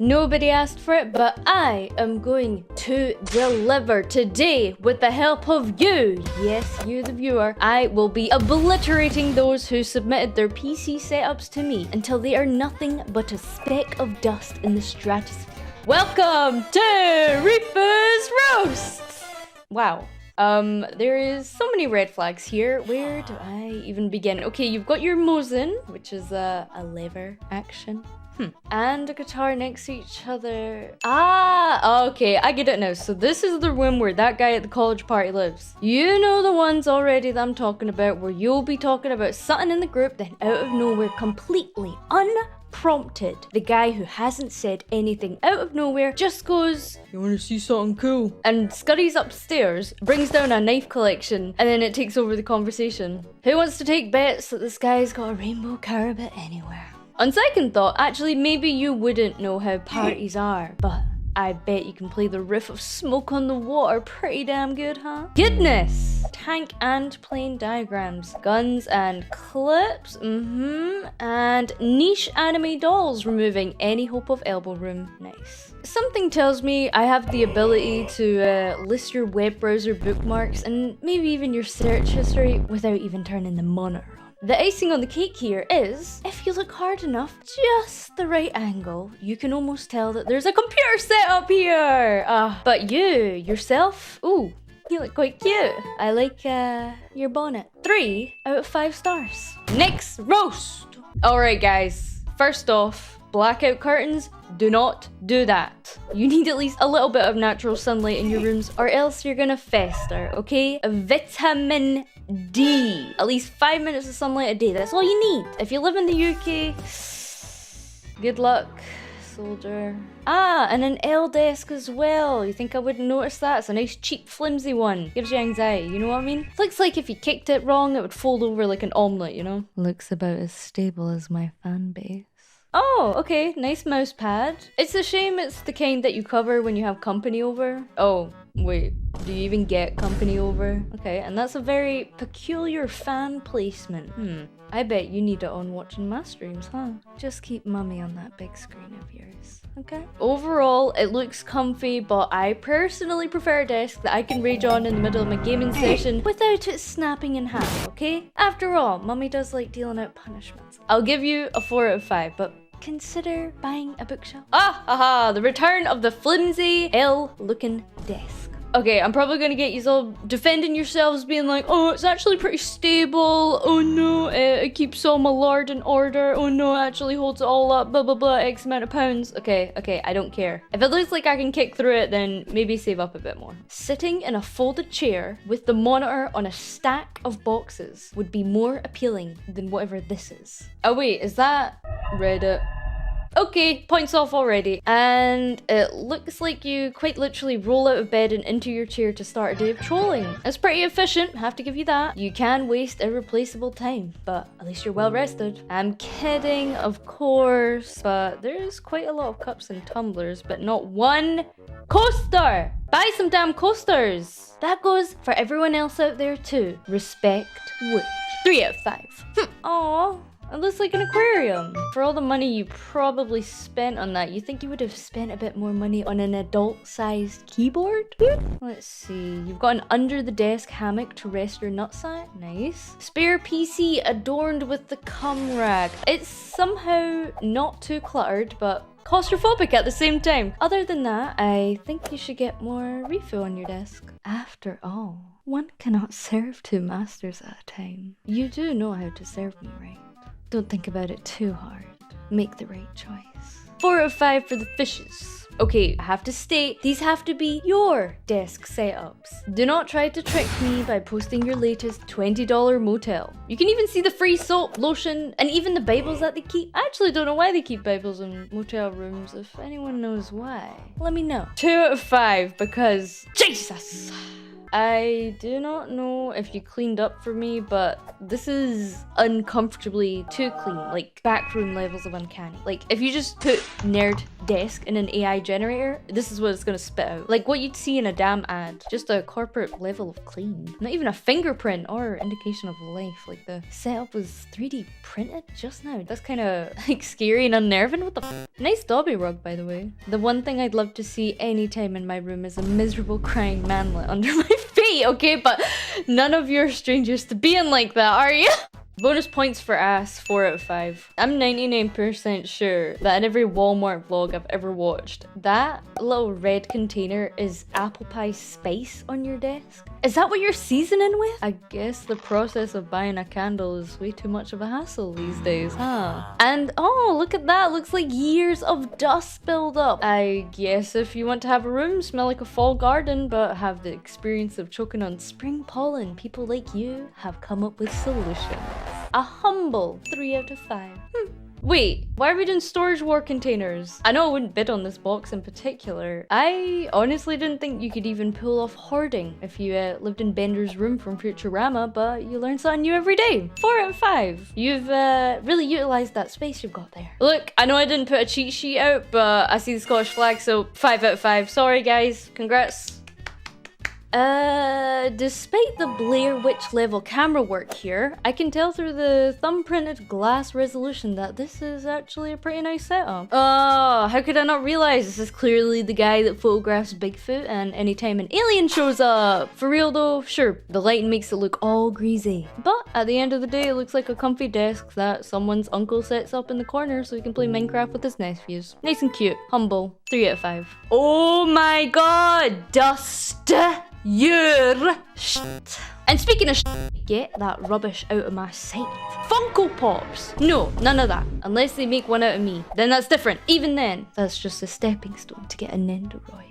Nobody asked for it, but I am going to deliver today with the help of you. Yes, you the viewer. I will be obliterating those who submitted their PC setups to me until they are nothing but a speck of dust in the stratosphere. Welcome to Riifu's Roast! Wow. There is so many red flags here. Where do I even begin? Okay, you've got your Mosin, which is a lever action. And a guitar next to each other. Ah, okay, I get it now. So this is the room where that guy at the college party lives. You know the ones already that I'm talking about, where you'll be talking about something in the group, then out of nowhere, completely unprompted, the guy who hasn't said anything out of nowhere just goes, "You wanna see something cool?" And scurries upstairs, brings down a knife collection, and then it takes over the conversation. Who wants to take bets that this guy's got a rainbow carabet anywhere? On second thought, actually, maybe you wouldn't know how parties are, but I bet you can play the riff of Smoke on the Water pretty damn good, huh? Goodness! Tank and plane diagrams, guns and clips, and niche anime dolls removing any hope of elbow room. Nice. Something tells me I have the ability to list your web browser bookmarks and maybe even your search history without even turning the monitor on. The icing on the cake here is, if you look hard enough, just the right angle, you can almost tell that there's a computer set up here! But you, yourself, ooh, you look quite cute. I like, your bonnet. 3 out of 5 stars. Next roast! Alright guys, first off, blackout curtains, do not do that. You need at least a little bit of natural sunlight in your rooms or else you're gonna fester, okay? Vitamin D. At least 5 minutes of sunlight a day, that's all you need. If you live in the UK, good luck, soldier. Ah, and an L desk as well. You think I wouldn't notice that? It's a nice cheap flimsy one. Gives you anxiety, you know what I mean? Looks like if you kicked it wrong, it would fold over like an omelette, you know? Looks about as stable as my fan base. Oh, okay, nice mouse pad. It's a shame it's the kind that you cover when you have company over. Oh, wait, do you even get company over? Okay, and that's a very peculiar fan placement. I bet you need it on watching my streams, huh? Just keep mummy on that big screen of yours, okay? Overall, it looks comfy, but I personally prefer a desk that I can rage on in the middle of my gaming session without it snapping in half, okay? After all, mummy does like dealing out punishments. I'll give you a 4 out of 5, but consider buying a bookshelf. The return of the flimsy L-looking desk. Okay, I'm probably gonna get you all defending yourselves, being like, oh, it's actually pretty stable. Oh no, it keeps all my lard in order. Oh no, it actually holds it all up, blah blah blah, X amount of pounds. Okay, I don't care. If it looks like I can kick through it, then maybe save up a bit more. Sitting in a folded chair with the monitor on a stack of boxes would be more appealing than whatever this is. Oh wait, is that Reddit? Okay, points off already. And it looks like you quite literally roll out of bed and into your chair to start a day of trolling. It's pretty efficient, have to give you that. You can waste irreplaceable time, but at least you're well rested. I'm kidding, of course, but there's quite a lot of cups and tumblers, but not one coaster! Buy some damn coasters! That goes for everyone else out there too. Respect which. 3 out of 5. Aww. It looks like an aquarium. For all the money you probably spent on that, you think you would have spent a bit more money on an adult-sized keyboard? Let's see. You've got an under-the-desk hammock to rest your nutsack. Nice. Spare PC adorned with the cum rack. It's somehow not too cluttered, but claustrophobic at the same time. Other than that, I think you should get more Riifu on your desk. After all, one cannot serve 2 masters at a time. You do know how to serve me, right? Don't think about it too hard. Make the right choice. 4 out of 5 for the fishes. Okay, I have to state, these have to be your desk setups. Do not try to trick me by posting your latest $20 motel. You can even see the free soap, lotion, and even the Bibles that they keep. I actually don't know why they keep Bibles in motel rooms. If anyone knows why, let me know. 2 out of 5 because Jesus. I do not know if you cleaned up for me, but this is uncomfortably too clean. Like backroom levels of uncanny. Like if you just put nerd desk in an AI generator, this is what it's gonna spit out. Like what you'd see in a damn ad. Just a corporate level of clean. Not even a fingerprint or indication of life. Like the setup was 3D printed just now. That's kind of like scary and unnerving. What the f? Nice Dobby rug, by the way. The one thing I'd love to see anytime in my room is a miserable crying manlet under my feet, okay? But none of you are strangers to being like that, are you? Bonus points for ass, 4 out of 5. I'm 99% sure that in every Walmart vlog I've ever watched, that little red container is apple pie spice on your desk. Is that what you're seasoning with? I guess the process of buying a candle is way too much of a hassle these days, huh? And oh, look at that. Looks like years of dust build up. I guess if you want to have a room smell like a fall garden but have the experience of choking on spring pollen, people like you have come up with solutions. A humble 3 out of 5. Wait, why are we doing storage war containers? I know I wouldn't bid on this box in particular. I honestly didn't think you could even pull off hoarding if you lived in Bender's room from Futurama, but you learn something new every day. 4 out of 5. You've really utilized that space you've got there. Look, I know I didn't put a cheat sheet out, but I see the Scottish flag, so 5 out of 5. Sorry guys, congrats. Despite the Blair Witch level camera work here, I can tell through the thumb-printed glass resolution that this is actually a pretty nice setup. Oh, how could I not realize this is clearly the guy that photographs Bigfoot and anytime an alien shows up? For real though, sure, the lighting makes it look all greasy. But at the end of the day, it looks like a comfy desk that someone's uncle sets up in the corner so he can play Minecraft with his nephews. Nice and cute. Humble. 3 out of 5. Oh my god! Dust! Your shit. And speaking of shit, get that rubbish out of my sight. Funko Pops! No, none of that. Unless they make one out of me. Then that's different. Even then, that's just a stepping stone to get a Nendoroid.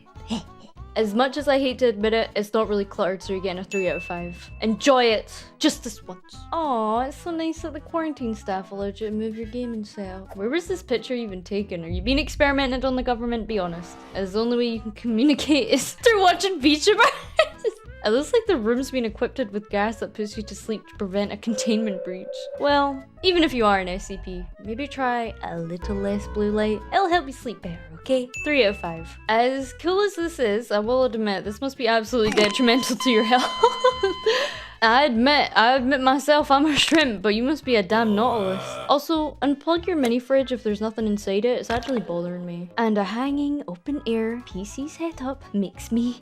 As much as I hate to admit it, it's not really cluttered, so you're getting a 3 out of 5. Enjoy it! Just this once. Aw, it's so nice that the quarantine staff allowed you to move your gaming setup. Where was this picture even taken? Are you being experimented on the government? Be honest. As the only way you can communicate is through watching VTubers. It looks like the room's been equipped with gas that puts you to sleep to prevent a containment breach. Well, even if you are an SCP, maybe try a little less blue light. It'll help you sleep better, okay? 3 out of 5. As cool as this is, I will admit, this must be absolutely detrimental to your health. I admit myself, I'm a shrimp, but you must be a damn nautilus. Also, unplug your mini fridge if there's nothing inside it. It's actually bothering me. And a hanging open air PC setup makes me...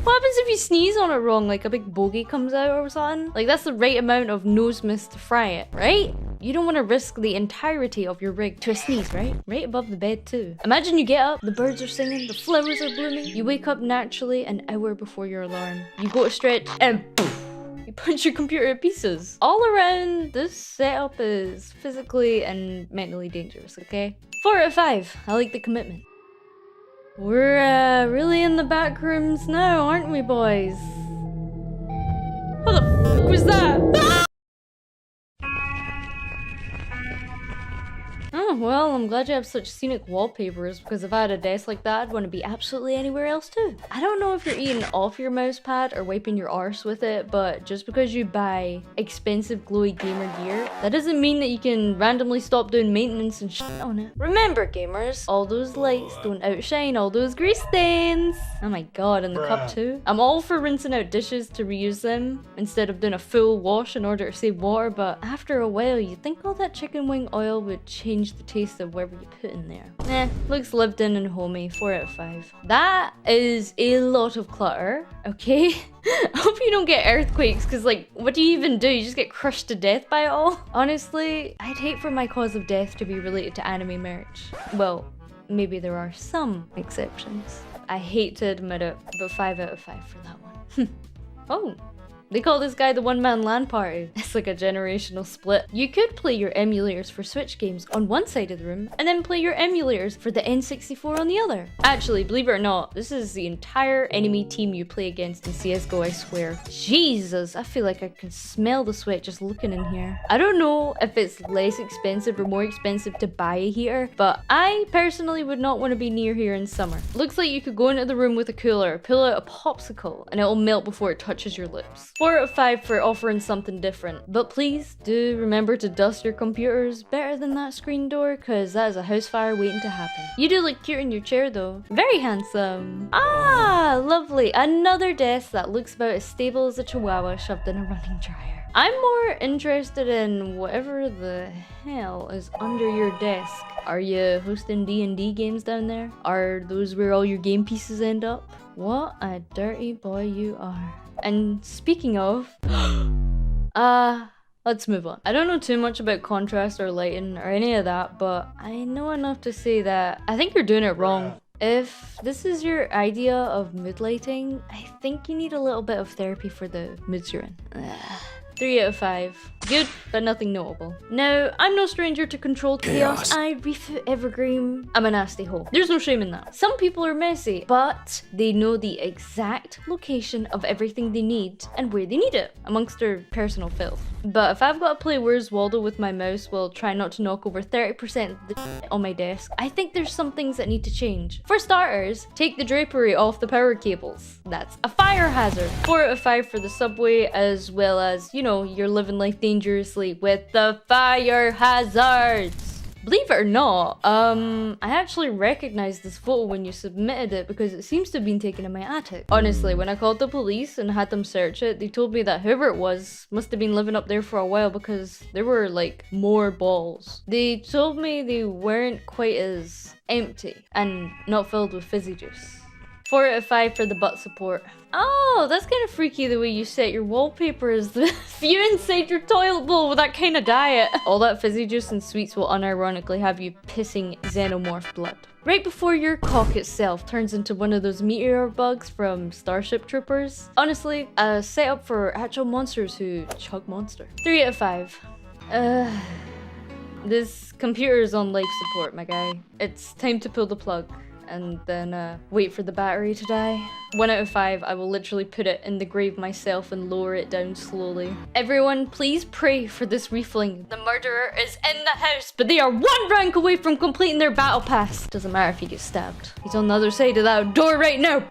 What happens if you sneeze on it wrong, like a big bogey comes out or something? Like that's the right amount of nose mist to fry it, right? You don't want to risk the entirety of your rig to a sneeze, right? Right above the bed too. Imagine you get up, the birds are singing, the flowers are blooming. You wake up naturally an hour before your alarm. You go to stretch and poof, you punch your computer to pieces. All around, this setup is physically and mentally dangerous, okay? 4 out of 5. I like the commitment. We're really in the back rooms now, aren't we, boys? What the fuck was that? Ah! Oh, well, I'm glad you have such scenic wallpapers, because if I had a desk like that, I'd want to be absolutely anywhere else too. I don't know if you're eating off your mouse pad or wiping your arse with it, but just because you buy expensive glowy gamer gear, that doesn't mean that you can randomly stop doing maintenance and shit on it. Remember, gamers, all those lights don't outshine all those grease stains. Oh my god, and the cup too. I'm all for rinsing out dishes to reuse them instead of doing a full wash in order to save water, but after a while, you'd think all that chicken wing oil would change the taste of whatever you put in there. Looks lived in and homey. 4 out of 5. That is a lot of clutter, okay? I hope you don't get earthquakes, because like, what do you even do? You just get crushed to death by it all? Honestly, I'd hate for my cause of death to be related to anime merch. Well, maybe there are some exceptions. I hate to admit it, but 5 out of 5 for that one. Oh, They call this guy the one-man LAN party. It's like a generational split. You could play your emulators for Switch games on one side of the room and then play your emulators for the N64 on the other. Actually, believe it or not, this is the entire enemy team you play against in CSGO, I swear. Jesus, I feel like I can smell the sweat just looking in here. I don't know if it's less expensive or more expensive to buy a heater, but I personally would not want to be near here in summer. Looks like you could go into the room with a cooler, pull out a popsicle, and it'll melt before it touches your lips. 4 out of 5 for offering something different. But please do remember to dust your computers better than that screen door, because that is a house fire waiting to happen. You do look cute in your chair though. Very handsome. Ah, lovely. Another desk that looks about as stable as a chihuahua shoved in a running dryer. I'm more interested in whatever the hell is under your desk. Are you hosting D&D games down there? Are those where all your game pieces end up? What a dirty boy you are. And speaking of, let's move on. I don't know too much about contrast or lighting or any of that, but I know enough to say that I think you're doing it wrong. If this is your idea of mood lighting, I think you need a little bit of therapy for the moods you're in. 3 out of 5. Good, but nothing notable. Now, I'm no stranger to controlled chaos. I Riifu Evergreen. I'm a nasty hole. There's no shame in that. Some people are messy, but they know the exact location of everything they need and where they need it, amongst their personal filth. But if I've got to play Where's Waldo with my mouse while trying not to knock over 30% of the on my desk, I think there's some things that need to change. For starters, take the drapery off the power cables. That's a fire hazard. 4 out of 5 for the subway, as well as, you know, you're living life dangerously with the fire hazards. Believe it or not, I actually recognized this photo when you submitted it because it seems to have been taken in my attic. Honestly, when I called the police and had them search it, they told me that whoever it was must have been living up there for a while because there were like more balls. They told me they weren't quite as empty and not filled with fizzy juice. 4 out of 5 for the butt support. Oh, that's kind of freaky the way you set your wallpaper is the view inside your toilet bowl with that kind of diet. All that fizzy juice and sweets will unironically have you pissing xenomorph blood. Right before your cock itself turns into one of those meteor bugs from Starship Troopers. Honestly, a setup for actual monsters who chug monster. 3 out of 5. This computer is on life support, my guy. It's time to pull the plug. And then wait for the battery to die. 1 out of 5, I will literally put it in the grave myself and lower it down slowly. Everyone, please pray for this Riifling. The murderer is in the house, but they are 1 rank away from completing their battle pass. Doesn't matter if he gets stabbed. He's on the other side of that door right now.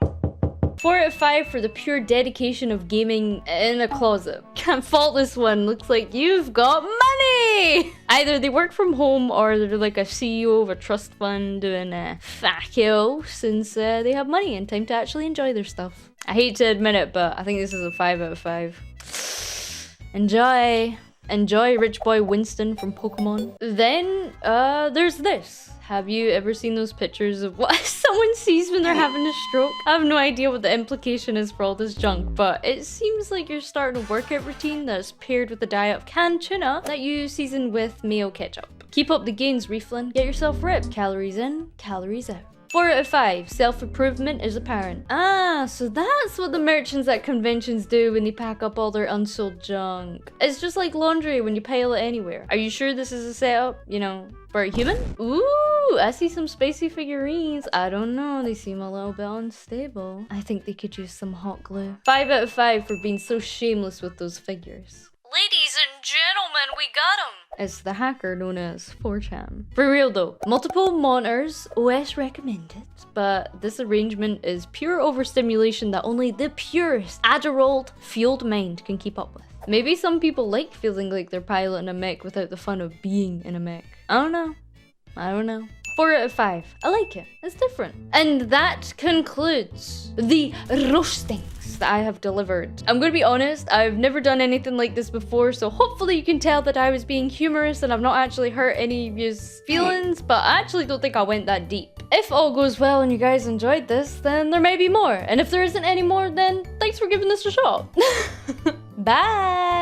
4 out of 5 for the pure dedication of gaming in a closet. Can't fault this one. Looks like you've got money! Either they work from home or they're like a CEO of a trust fund doing fuck you, since they have money and time to actually enjoy their stuff. I hate to admit it, but I think this is a 5 out of 5. Enjoy. Enjoy, Rich Boy Winston from Pokemon. Then, there's this. Have you ever seen those pictures of what someone sees when they're having a stroke? I have no idea what the implication is for all this junk, but it seems like you're starting a workout routine that's paired with a diet of canned tuna that you season with mayo ketchup. Keep up the gains, Riiflin. Get yourself ripped. Calories in, calories out. 4 out of 5. Self-improvement is apparent. Ah, so that's what the merchants at conventions do when they pack up all their unsold junk. It's just like laundry when you pile it anywhere. Are you sure this is a setup, you know, for a human? Ooh, I see some spicy figurines. I don't know, they seem a little bit unstable. I think they could use some hot glue. 5 out of 5 for being so shameless with those figures. Ladies and gentlemen, we got him! It's the hacker known as 4chan. For real though, multiple monitors, OS recommended, but this arrangement is pure overstimulation that only the purest, Adderall-fueled mind can keep up with. Maybe some people like feeling like they're piloting a mech without the fun of being in a mech. I don't know. 4 out of 5. I like it. It's different. And that concludes the roastings that I have delivered. I'm gonna be honest, I've never done anything like this before, so hopefully you can tell that I was being humorous and I've not actually hurt any of your feelings, but I actually don't think I went that deep. If all goes well and you guys enjoyed this, then there may be more. And if there isn't any more, then thanks for giving this a shot. Bye!